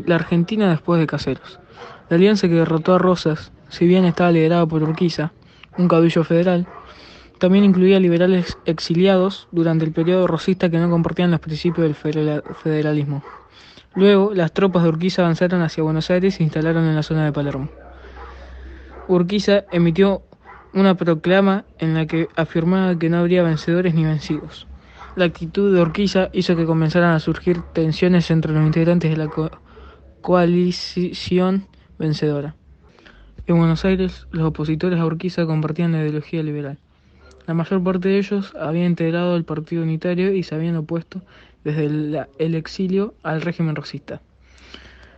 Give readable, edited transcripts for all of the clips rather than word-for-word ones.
La Argentina después de Caseros. La alianza que derrotó a Rosas, si bien estaba liderada por Urquiza, un caudillo federal, también incluía liberales exiliados durante el periodo rosista que no compartían los principios del federalismo. Luego, las tropas de Urquiza avanzaron hacia Buenos Aires y se instalaron en la zona de Palermo. Urquiza emitió una proclama en la que afirmaba que no habría vencedores ni vencidos. La actitud de Urquiza hizo que comenzaran a surgir tensiones entre los integrantes de la coalición vencedora. En Buenos Aires, los opositores a Urquiza compartían la ideología liberal. La mayor parte de ellos había integrado el Partido Unitario y se habían opuesto desde el exilio al régimen rosista.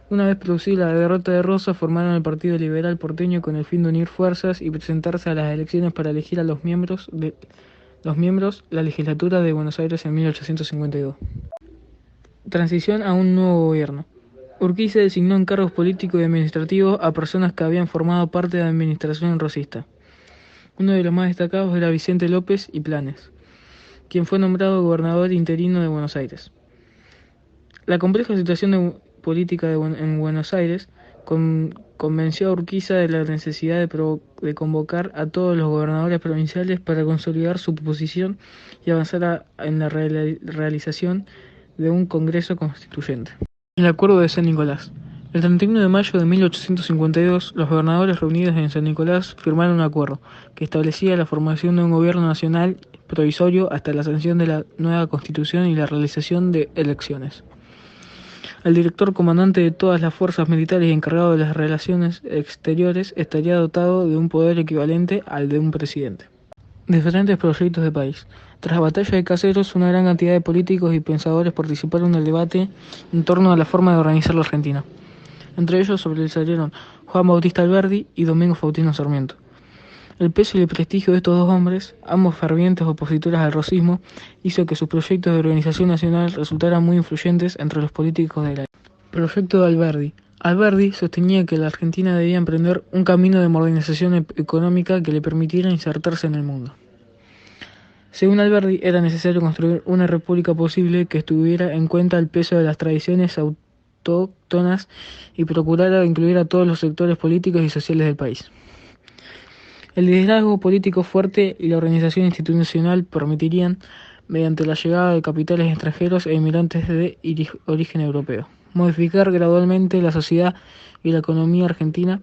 Una vez producida la derrota de Rosas, formaron el Partido Liberal Porteño con el fin de unir fuerzas y presentarse a las elecciones para elegir a los miembros la legislatura de Buenos Aires en 1852. Transición a un nuevo gobierno. Urquiza designó en cargos políticos y administrativos a personas que habían formado parte de la administración rosista. Uno de los más destacados era Vicente López y Planes, quien fue nombrado gobernador interino de Buenos Aires. La compleja situación política en Buenos Aires convenció a Urquiza de la necesidad de convocar a todos los gobernadores provinciales para consolidar su posición y avanzar en la realización de un Congreso Constituyente. El Acuerdo de San Nicolás. El 31 de mayo de 1852, los gobernadores reunidos en San Nicolás firmaron un acuerdo que establecía la formación de un gobierno nacional provisorio hasta la sanción de la nueva Constitución y la realización de elecciones. El director comandante de todas las fuerzas militares y encargado de las relaciones exteriores estaría dotado de un poder equivalente al de un presidente. Diferentes proyectos de país. Tras la batalla de Caseros, una gran cantidad de políticos y pensadores participaron en el debate en torno a la forma de organizar la Argentina. Entre ellos sobresalieron Juan Bautista Alberdi y Domingo Faustino Sarmiento. El peso y el prestigio de estos dos hombres, ambos fervientes opositores al rosismo, hizo que sus proyectos de organización nacional resultaran muy influyentes entre los políticos de la época. Proyecto de Alberdi. Alberdi sostenía que la Argentina debía emprender un camino de modernización económica que le permitiera insertarse en el mundo. Según Alberdi, era necesario construir una república posible que tuviera en cuenta el peso de las tradiciones autóctonas y procurara incluir a todos los sectores políticos y sociales del país. El liderazgo político fuerte y la organización institucional permitirían, mediante la llegada de capitales extranjeros e inmigrantes de origen europeo, modificar gradualmente la sociedad y la economía argentina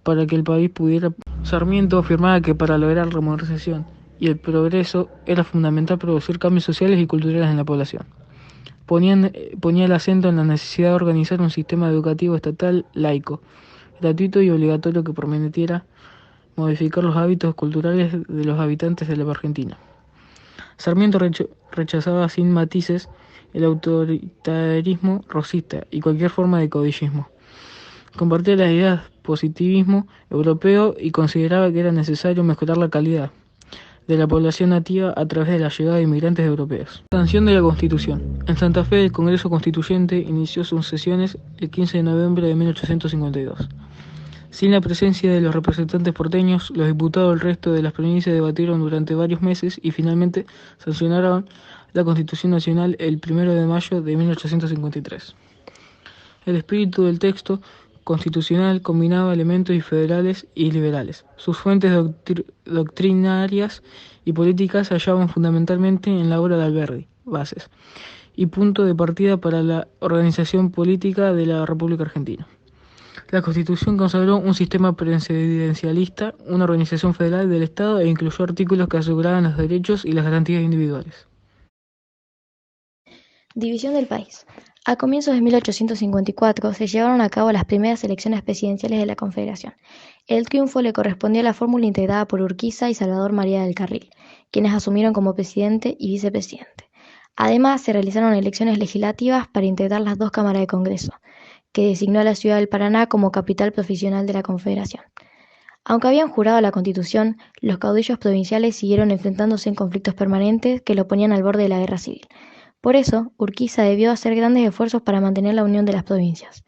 para que el país pudiera. Sarmiento afirmaba que para lograr la modernización y el progreso era fundamental producir cambios sociales y culturales en la población. Ponía el acento en la necesidad de organizar un sistema educativo estatal laico, gratuito y obligatorio que permitiera modificar los hábitos culturales de los habitantes de la Argentina. Sarmiento rechazaba sin matices el autoritarismo rosista y cualquier forma de caudillismo. Compartía las ideas positivismo europeo y consideraba que era necesario mejorar la calidad de la población nativa a través de la llegada de inmigrantes europeos. Sanción de la Constitución. En Santa Fe, el Congreso Constituyente inició sus sesiones el 15 de noviembre de 1852. Sin la presencia de los representantes porteños, los diputados del resto de las provincias debatieron durante varios meses y finalmente sancionaron la Constitución Nacional el 1 de mayo de 1853. El espíritu del texto constitucional combinaba elementos federales y liberales. Sus fuentes doctrinarias y políticas se hallaban fundamentalmente en la obra de Alberdi, bases, y punto de partida para la organización política de la República Argentina. La Constitución consagró un sistema presidencialista, una organización federal del Estado e incluyó artículos que aseguraban los derechos y las garantías individuales. División del país. A comienzos de 1854 se llevaron a cabo las primeras elecciones presidenciales de la Confederación. El triunfo le correspondió a la fórmula integrada por Urquiza y Salvador María del Carril, quienes asumieron como presidente y vicepresidente. Además, se realizaron elecciones legislativas para integrar las dos cámaras de Congreso, que designó a la ciudad del Paraná como capital provisional de la Confederación. Aunque habían jurado la Constitución, los caudillos provinciales siguieron enfrentándose en conflictos permanentes que lo ponían al borde de la guerra civil. Por eso, Urquiza debió hacer grandes esfuerzos para mantener la unión de las provincias.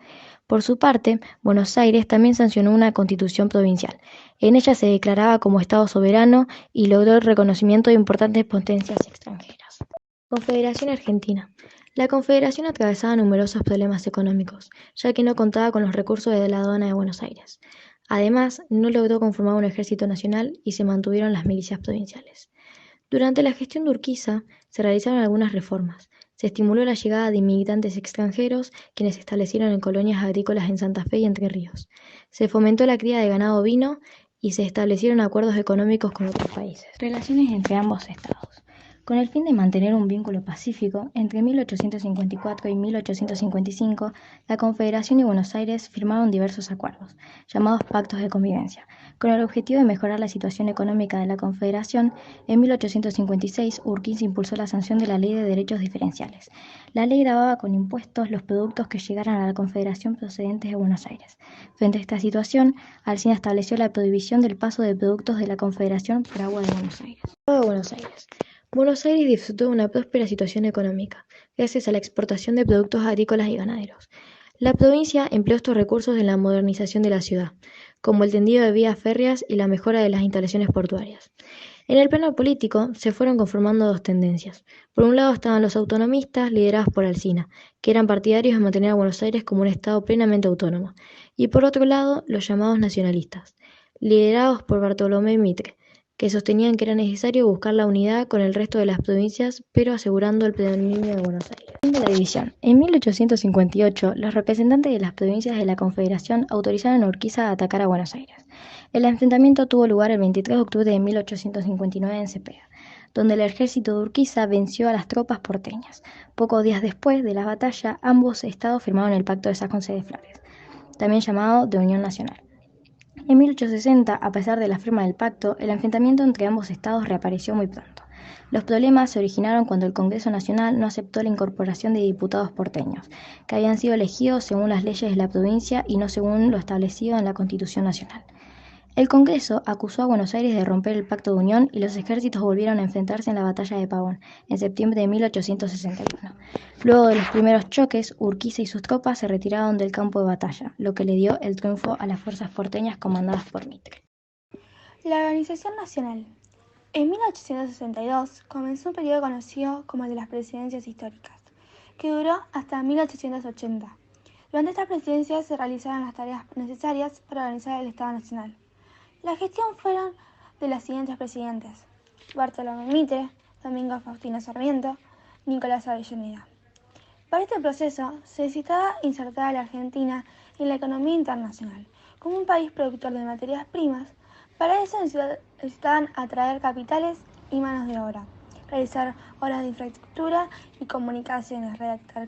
Por su parte, Buenos Aires también sancionó una constitución provincial. En ella se declaraba como Estado soberano y logró el reconocimiento de importantes potencias extranjeras. Confederación Argentina. La Confederación atravesaba numerosos problemas económicos, ya que no contaba con los recursos de la aduana de Buenos Aires. Además, no logró conformar un ejército nacional y se mantuvieron las milicias provinciales. Durante la gestión de Urquiza se realizaron algunas reformas. Se estimuló la llegada de inmigrantes extranjeros, quienes se establecieron en colonias agrícolas en Santa Fe y Entre Ríos. Se fomentó la cría de ganado ovino y se establecieron acuerdos económicos con otros países. Relaciones entre ambos estados. Con el fin de mantener un vínculo pacífico, entre 1854 y 1855, la Confederación y Buenos Aires firmaron diversos acuerdos, llamados pactos de convivencia. Con el objetivo de mejorar la situación económica de la Confederación, en 1856 Urquiza impulsó la sanción de la Ley de Derechos Diferenciales. La ley grababa con impuestos los productos que llegaran a la Confederación procedentes de Buenos Aires. Frente a esta situación, Alsina estableció la prohibición del paso de productos de la Confederación por agua de Buenos Aires. Buenos Aires disfrutó de una próspera situación económica, gracias a la exportación de productos agrícolas y ganaderos. La provincia empleó estos recursos en la modernización de la ciudad, como el tendido de vías férreas y la mejora de las instalaciones portuarias. En el plano político se fueron conformando dos tendencias. Por un lado estaban los autonomistas, liderados por Alsina, que eran partidarios de mantener a Buenos Aires como un estado plenamente autónomo, y por otro lado los llamados nacionalistas, liderados por Bartolomé Mitre, que sostenían que era necesario buscar la unidad con el resto de las provincias, pero asegurando el predominio de Buenos Aires. Fin de la división. En 1858, los representantes de las provincias de la Confederación autorizaron a Urquiza a atacar a Buenos Aires. El enfrentamiento tuvo lugar el 23 de octubre de 1859 en Cepeda, donde el ejército de Urquiza venció a las tropas porteñas. Pocos días después de la batalla, ambos estados firmaron el Pacto de San José de Flores, también llamado de Unión Nacional. En 1860, a pesar de la firma del pacto, el enfrentamiento entre ambos estados reapareció muy pronto. Los problemas se originaron cuando el Congreso Nacional no aceptó la incorporación de diputados porteños, que habían sido elegidos según las leyes de la provincia y no según lo establecido en la Constitución Nacional. El Congreso acusó a Buenos Aires de romper el Pacto de Unión y los ejércitos volvieron a enfrentarse en la Batalla de Pavón, en septiembre de 1861. Luego de los primeros choques, Urquiza y sus tropas se retiraron del campo de batalla, lo que le dio el triunfo a las fuerzas porteñas comandadas por Mitre. La Organización Nacional. En 1862 comenzó un periodo conocido como el de las presidencias históricas, que duró hasta 1880. Durante esta presidencia se realizaron las tareas necesarias para organizar el Estado Nacional. La gestión fueron de los siguientes presidentes: Bartolomé Mitre, Domingo Faustino Sarmiento, Nicolás Avellaneda. Para este proceso se necesitaba insertar a la Argentina en la economía internacional como un país productor de materias primas. Para eso necesitaban atraer capitales y manos de obra, realizar obras de infraestructura y comunicaciones, redactar